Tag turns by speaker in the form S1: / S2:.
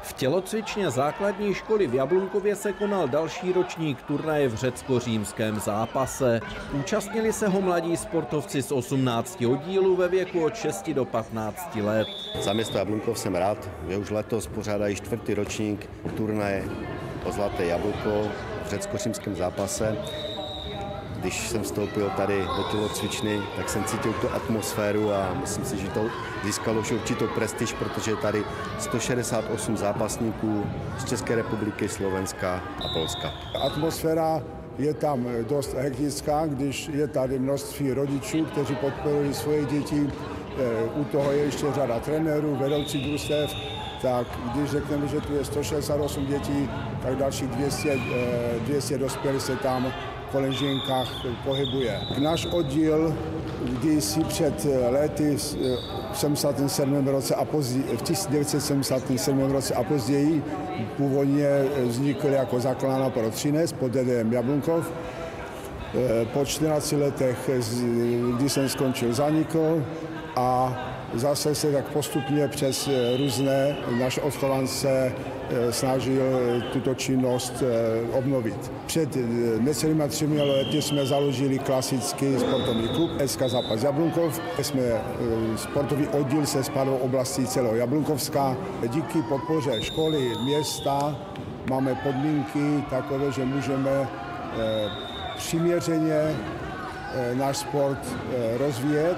S1: V tělocvičně základní školy v Jablunkově se konal další ročník turnaje v řecko-římském zápase. Účastnili se ho mladí sportovci z 18 oddílů ve věku od 6 do 15 let.
S2: Za město Jablunkov jsem rád, že už letos pořádají 4. ročník turnaje o Zlaté jablko v řecko-římském zápase. Když jsem vstoupil tady do tělocvičny, tak jsem cítil tu atmosféru a myslím si, že to získalo už určitou prestiž, protože je tady 168 zápasníků z České republiky, Slovenska a Polska.
S3: Atmosféra je tam dost hektická, když je tady množství rodičů, kteří podporují svoje děti. U toho je ještě řada trenérů, vedoucích družstev. Tak když řekneme, že tu je 168 dětí, tak dalších 200 dospělých se tam po Lenžinkách pohybuje. Náš oddíl, když si před lety v 77. roce a později, v 1977 roce a později původně vznikl jako základna pro Třinec pod vedením Jablunkov. Po 14 letech, kdy jsem skončil, zanikl a zase se tak postupně přes různé naše odchovance snažil tuto činnost obnovit. Před necelými 3 lety jsme založili klasický sportovní klub SK Zápas Jablunkov. Jsme sportovní oddíl se spadou oblastí celého Jablunkovska. Díky podpoře školy, města máme podmínky takové, že můžeme přiměřeně náš sport rozvíjet.